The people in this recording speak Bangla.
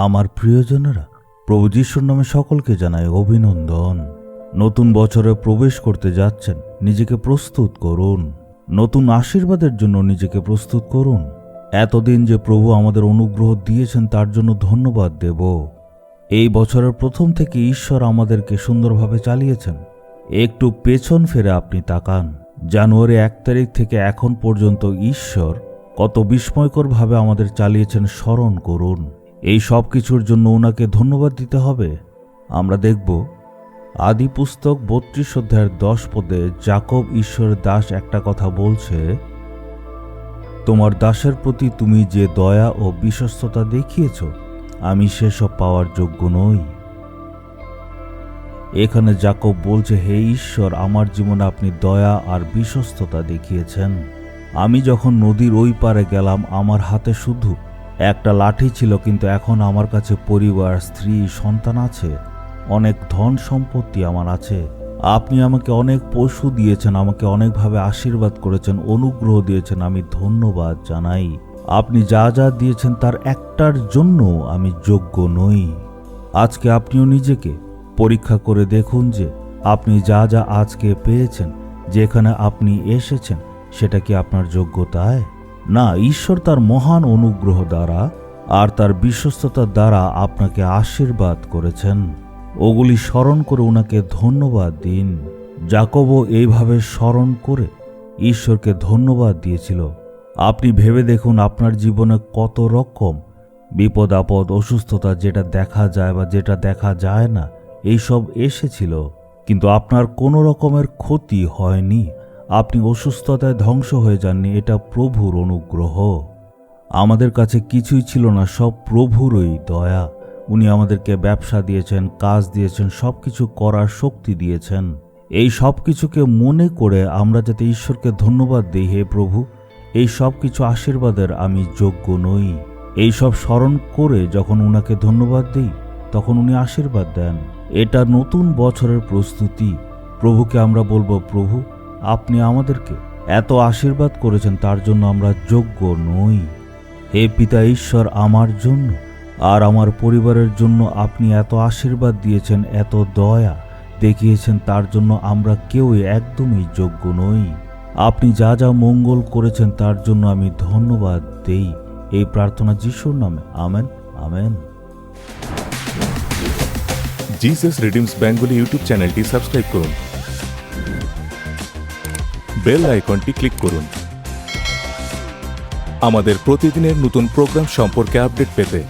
আমার প্রিয়জনেরা, প্রভু যিশুর নামে সকলকে জানাই অভিনন্দন। নতুন বছরে প্রবেশ করতে যাচ্ছেন, নিজেকে প্রস্তুত করুন। নতুন আশীর্বাদের জন্য নিজেকে প্রস্তুত করুন। এতদিন যে প্রভু আমাদের অনুগ্রহ দিয়েছেন তার জন্য ধন্যবাদ দেব। এই বছরের প্রথম থেকে ঈশ্বর আমাদেরকে সুন্দরভাবে চালিয়েছেন। একটু পেছন ফিরে আপনি তাকান। জানুয়ারি 1 তারিখ থেকে এখন পর্যন্ত ঈশ্বর কত বিস্ময়করভাবে আমাদের চালিয়েছেন স্মরণ করুন। এই সব কিছুর জন্য ওনাকে ধন্যবাদ দিতে হবে। আমরা দেখব আদি পুস্তক 32 অধ্যায়ের 10 পদে যাকব ঈশ্বরের দাস একটা কথা বলছে, তোমার দাসের প্রতি তুমি যে দয়া ও বিশ্বস্ততা দেখিয়েছ, আমি সেসব পাওয়ার যোগ্য নই। এখানে যাকব বলছে, হে ঈশ্বর, আমার জীবনে আপনি দয়া আর বিশ্বস্ততা দেখিয়েছেন। আমি যখন নদীর ওই পারে গেলাম, আমার হাতে শুধু একটা লাঠি ছিল, কিন্তু এখন আমার কাছে পরিবার, স্ত্রী, সন্তান আছে, অনেক ধন সম্পত্তি আমার আছে। আপনি আমাকে অনেক পশু দিয়েছেন, আমাকে অনেকভাবে আশীর্বাদ করেছেন, অনুগ্রহ দিয়েছেন, আমি ধন্যবাদ জানাই। আপনি যা যা দিয়েছেন তার একটার জন্য আমি যোগ্য নই। আজকে আপনিও নিজেকে পরীক্ষা করে দেখুন যে আপনি যা যা আজকে পেয়েছেন, যেখানে আপনি এসেছেন, সেটা কি আপনার যোগ্যতায়? না, ঈশ্বর তার মহান অনুগ্রহ দ্বারা আর তার বিশ্বস্ততার দ্বারা আপনাকে আশীর্বাদ করেছেন। ওগুলি স্মরণ করে ওনাকে ধন্যবাদ দিন। যাকবও এইভাবে স্মরণ করে ঈশ্বরকে ধন্যবাদ দিয়েছিল। আপনি ভেবে দেখুন আপনার জীবনে কত রকম বিপদ আপদ, অসুস্থতা, যেটা দেখা যায় বা যেটা দেখা যায় না, এইসব এসেছিল, কিন্তু আপনার কোনো রকমের ক্ষতি হয়নি। আপনি অসুস্থতায় ধ্বংস হয়ে যাননি। এটা প্রভুর অনুগ্রহ। আমাদের কাছে কিছুই ছিল না, সব প্রভুরই দয়া। উনি আমাদেরকে ব্যবসা দিয়েছেন, কাজ দিয়েছেন, সবকিছু করার শক্তি দিয়েছেন। এই সব কিছুকে মনে করে আমরা যাতে ঈশ্বরকে ধন্যবাদ দিই, হে প্রভু, এই সব কিছু আশীর্বাদের আমি যোগ্য নই। এই সব স্মরণ করে যখন উনাকে ধন্যবাদ দিই, তখন উনি আশীর্বাদ দেন। এটা নতুন বছরের প্রস্তুতি। প্রভুকে আমরা বলবো, প্রভু, আপনি আমাদেরকে এত আশীর্বাদ করেছেন, তার জন্য আমরা যোগ্য নই। হে পিতা ঈশ্বর, আমার জন্য আর আমার পরিবারের জন্য আপনি এত আশীর্বাদ দিয়েছেন, এত দয়া দেখিয়েছেন, তার জন্য আমরা কেউই একদমই যোগ্য নই। আপনি যা যা মঙ্গল করেছেন তার জন্য আমি ধন্যবাদ দেই। এই প্রার্থনা যিশুর নামে, amen, amen. Jesus redeems Bengali YouTube চ্যানেলটি সাবস্ক্রাইব করুন, বেল আইকনটি ক্লিক করুন আমাদের প্রতিদিনের নতুন প্রোগ্রাম সম্পর্কে আপডেট পেতে।